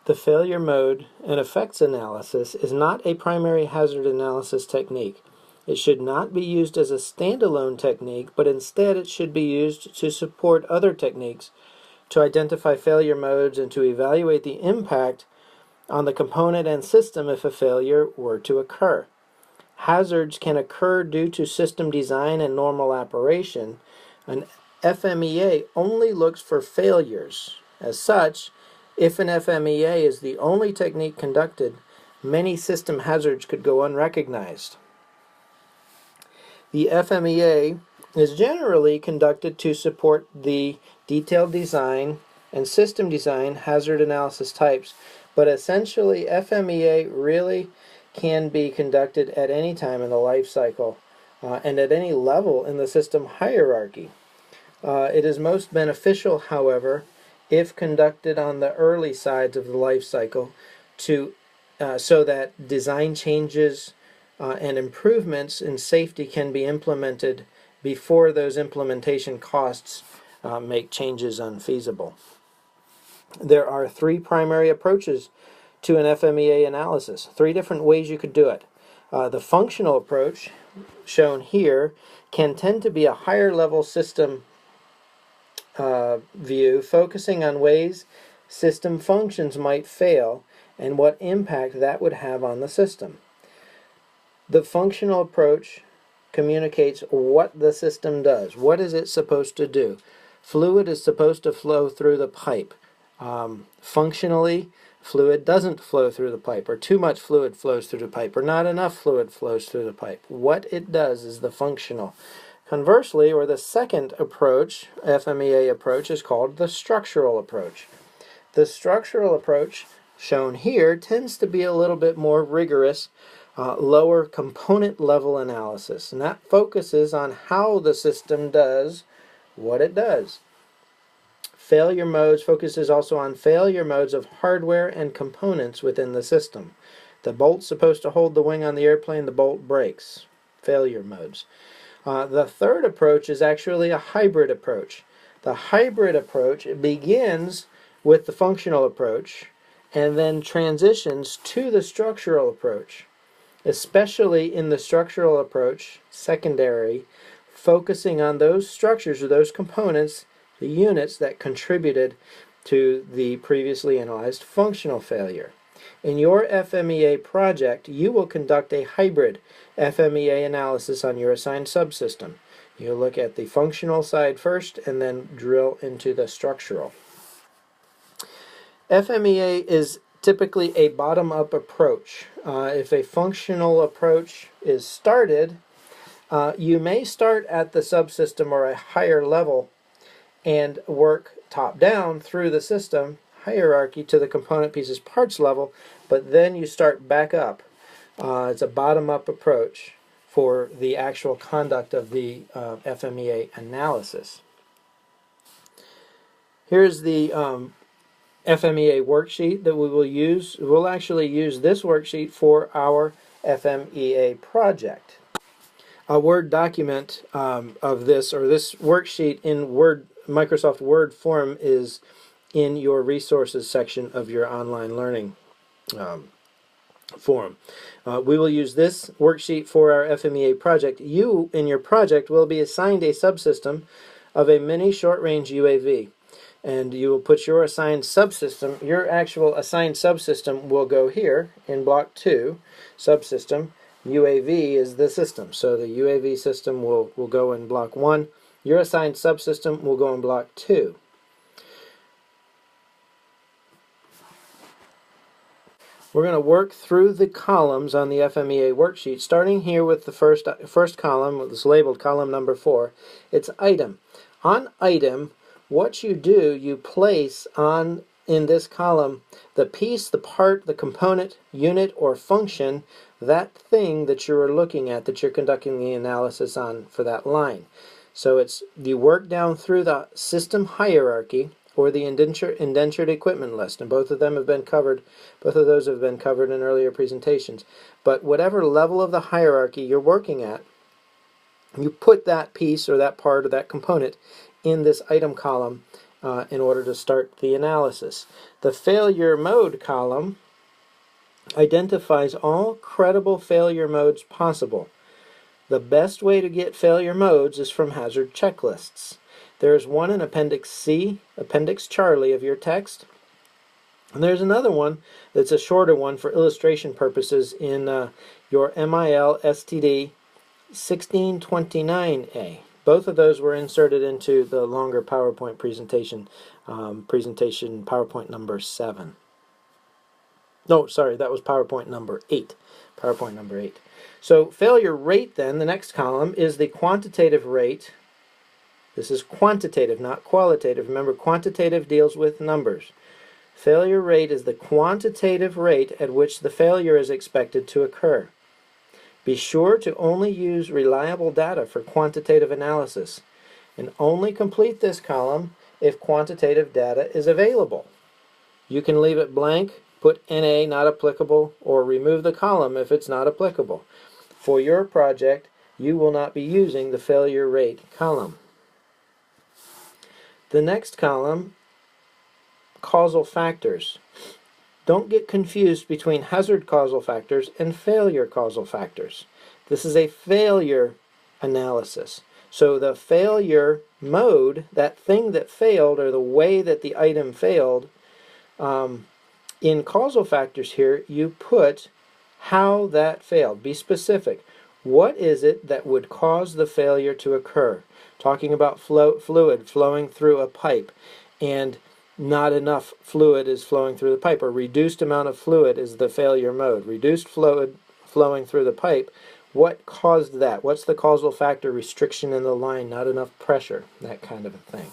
The failure mode and effects analysis is not a primary hazard analysis technique. It should not be used as a standalone technique, but instead it should be used to support other techniques to identify failure modes and to evaluate the impact on the component and system if a failure were to occur. Hazards can occur due to system design and normal operation. An FMEA only looks for failures. As such, if an FMEA is the only technique conducted, many system hazards could go unrecognized. The FMEA is generally conducted to support the detailed design and system design hazard analysis types, but essentially FMEA really can be conducted at any time in the life cycle and at any level in the system hierarchy. It is most beneficial, however, if conducted on the early sides of the life cycle so that design changes and improvements in safety can be implemented before those implementation costs make changes unfeasible. There are three primary approaches to an FMEA analysis, three different ways you could do it. The functional approach, shown here, can tend to be a higher level system view, focusing on ways system functions might fail and what impact that would have on the system. The functional approach communicates what the system does. What is it supposed to do? Fluid is supposed to flow through the pipe. Functionally, fluid doesn't flow through the pipe, or too much fluid flows through the pipe, or not enough fluid flows through the pipe. What it does is the functional. Conversely, or the second approach, FMEA approach, is called the structural approach. The structural approach, shown here, tends to be a little bit more rigorous, lower component level analysis, and that focuses on how the system does what it does. Failure modes focuses also on failure modes of hardware and components within the system. The bolt's supposed to hold the wing on the airplane, the bolt breaks. Failure modes. The third approach is actually a hybrid approach. The hybrid approach begins with the functional approach and then transitions to the structural approach, especially in the structural approach, secondary, focusing on those structures or those components, the units that contributed to the previously analyzed functional failure. In your FMEA project, you will conduct a hybrid FMEA analysis on your assigned subsystem. You'll look at the functional side first and then drill into the structural. FMEA is typically a bottom-up approach. If a functional approach is started, you may start at the subsystem or a higher level and work top-down through the system hierarchy to the component pieces parts level, but then you start back up. It's a bottom-up approach for the actual conduct of the FMEA analysis. Here's the FMEA worksheet that we will use. We'll actually use this worksheet for our FMEA project. A Word document of this, or this worksheet in Microsoft Word form, is in your resources section of your online learning forum. We will use this worksheet for our FMEA project. You, in your project, will be assigned a subsystem of a mini short-range UAV. And you will put your assigned subsystem, your actual assigned subsystem will go here in block 2, subsystem. UAV is the system. So the UAV system will go in block 1. Your assigned subsystem will go in block 2. We're going to work through the columns on the FMEA worksheet, starting here with the first column, which is labeled column number 4. It's item. On item, what you do, you place in this column the piece, the part, the component, unit, or function, that thing that you are looking at, that you're conducting the analysis on for that line. So it's you work down through the system hierarchy or the indentured equipment list, and both of them have been covered. Both of those have been covered in earlier presentations. But whatever level of the hierarchy you're working at, you put that piece or that part or that component in this item column, in order to start the analysis. The failure mode column identifies all credible failure modes possible. The best way to get failure modes is from hazard checklists. There is one in Appendix C, Appendix Charlie of your text, and there's another one that's a shorter one for illustration purposes in your MIL STD 1629A. Both of those were inserted into the longer PowerPoint presentation, PowerPoint number 7. No, sorry, that was PowerPoint number 8. PowerPoint number 8. So failure rate then, the next column, is the quantitative rate. This is quantitative, not qualitative. Remember, quantitative deals with numbers. Failure rate is the quantitative rate at which the failure is expected to occur. Be sure to only use reliable data for quantitative analysis, and only complete this column if quantitative data is available. You can leave it blank, put NA not applicable, or remove the column if it's not applicable. For your project, you will not be using the failure rate column. The next column, causal factors. Don't get confused between hazard causal factors and failure causal factors. This is a failure analysis. So the failure mode, that thing that failed, or the way that the item failed, in causal factors here, you put how that failed. Be specific. What is it that would cause the failure to occur? Talking about fluid flowing through a pipe, and not enough fluid is flowing through the pipe, or reduced amount of fluid is the failure mode. Reduced fluid flowing through the pipe. What caused that? What's the causal factor? Restriction in the line, not enough pressure, that kind of a thing.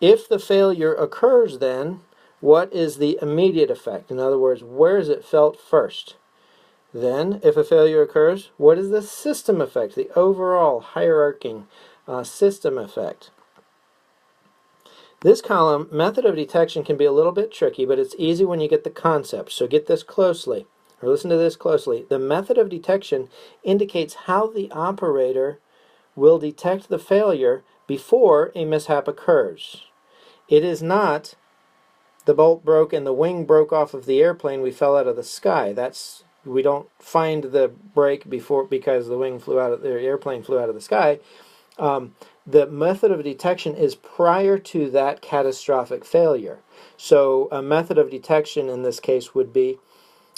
If the failure occurs, then what is the immediate effect? In other words, where is it felt first? Then, if a failure occurs, what is the system effect, the overall hierarching system effect? This column, method of detection, can be a little bit tricky, but it's easy when you get the concept. So get this closely, or listen to this closely. The method of detection indicates how the operator will detect the failure before a mishap occurs. It is not the bolt broke and the wing broke off of the airplane, we fell out of the sky. We don't find the break before because the airplane flew out of the sky. The method of detection is prior to that catastrophic failure. So a method of detection in this case would be,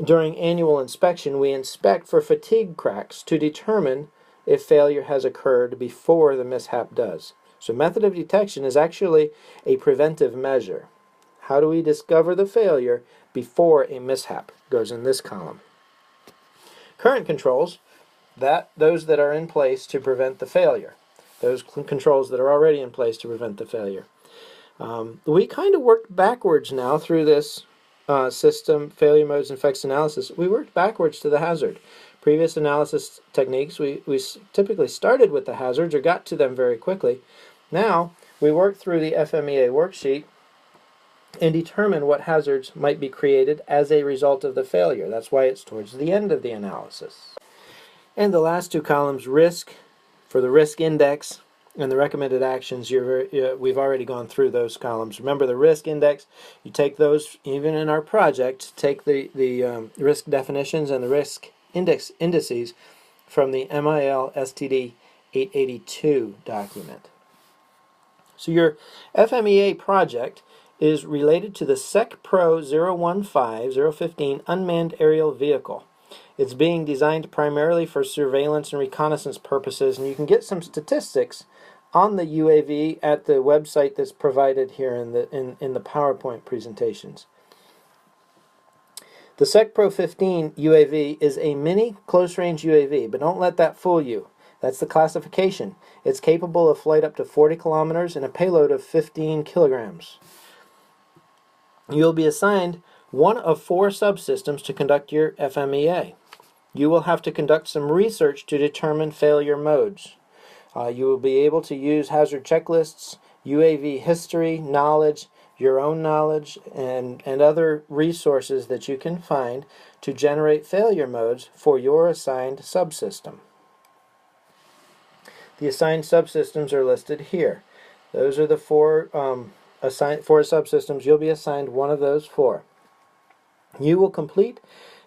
during annual inspection, we inspect for fatigue cracks to determine if failure has occurred before the mishap does. So method of detection is actually a preventive measure. How do we discover the failure before a mishap? Goes in this column. Current controls, those that are in place to prevent the failure. Those controls that are already in place to prevent the failure. We kind of worked backwards now through this system, failure modes, and effects analysis. We worked backwards to the hazard. Previous analysis techniques, we typically started with the hazards or got to them very quickly. Now, we work through the FMEA worksheet and determine what hazards might be created as a result of the failure. That's why it's towards the end of the analysis. And the last two columns, risk, for the risk index, and the recommended actions. We've already gone through those columns. Remember the risk index, you take those, even in our project, take the risk definitions and the risk indices from the MIL STD 882 document. So your FMEA project is related to the SecPro 015 unmanned aerial vehicle. It's being designed primarily for surveillance and reconnaissance purposes, and you can get some statistics on the UAV at the website that's provided here in the PowerPoint presentations. The SecPro 15 UAV is a mini close-range UAV, but don't let that fool you. That's the classification. It's capable of flight up to 40 kilometers and a payload of 15 kilograms. You'll be assigned one of 4 subsystems to conduct your FMEA. You will have to conduct some research to determine failure modes. You will be able to use hazard checklists, UAV history, knowledge, your own knowledge, and other resources that you can find to generate failure modes for your assigned subsystem. The assigned subsystems are listed here. Those are the 4 four subsystems, you'll be assigned one of those four. You will complete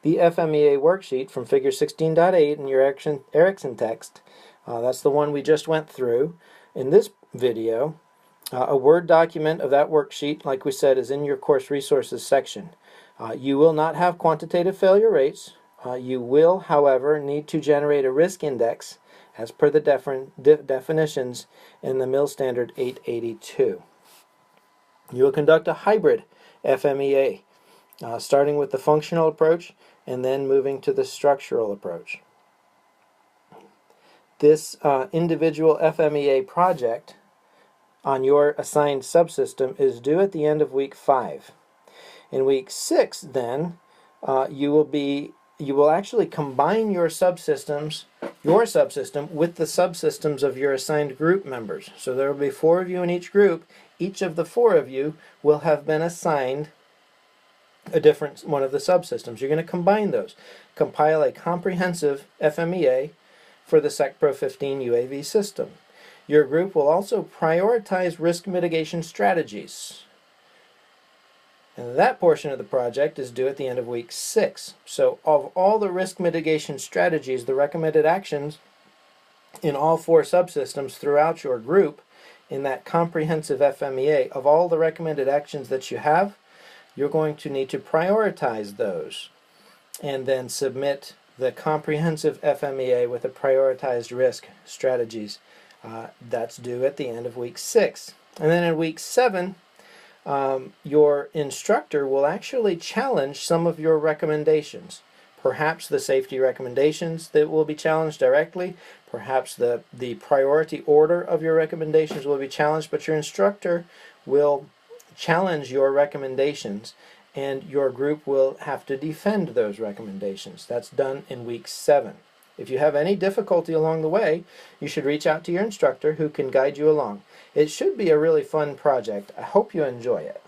the FMEA worksheet from figure 16.8 in your Erickson text. That's the one we just went through. In this video, a Word document of that worksheet, like we said, is in your course resources section. You will not have quantitative failure rates. You will, however, need to generate a risk index as per the definitions in the Mill Standard 882. You will conduct a hybrid FMEA, starting with the functional approach and then moving to the structural approach. This individual FMEA project on your assigned subsystem is due at the end of week 5. In week 6, then, you will actually combine your subsystem with the subsystems of your assigned group members. So there will be 4 of you in each group. Each of the 4 of you will have been assigned a different one of the subsystems. You're going to combine those. Compile a comprehensive FMEA for the SecPro 15 UAV system. Your group will also prioritize risk mitigation strategies. And that portion of the project is due at the end of week 6. So of all the risk mitigation strategies, the recommended actions in all 4 subsystems throughout your group in that comprehensive FMEA, of all the recommended actions that you have, you're going to need to prioritize those and then submit the comprehensive FMEA with the prioritized risk strategies. That's due at the end of week 6. And then in week 7, your instructor will actually challenge some of your recommendations. Perhaps the safety recommendations that will be challenged directly, perhaps the priority order of your recommendations will be challenged, but your instructor will challenge your recommendations and your group will have to defend those recommendations. That's done in week 7. If you have any difficulty along the way, you should reach out to your instructor who can guide you along. It should be a really fun project. I hope you enjoy it.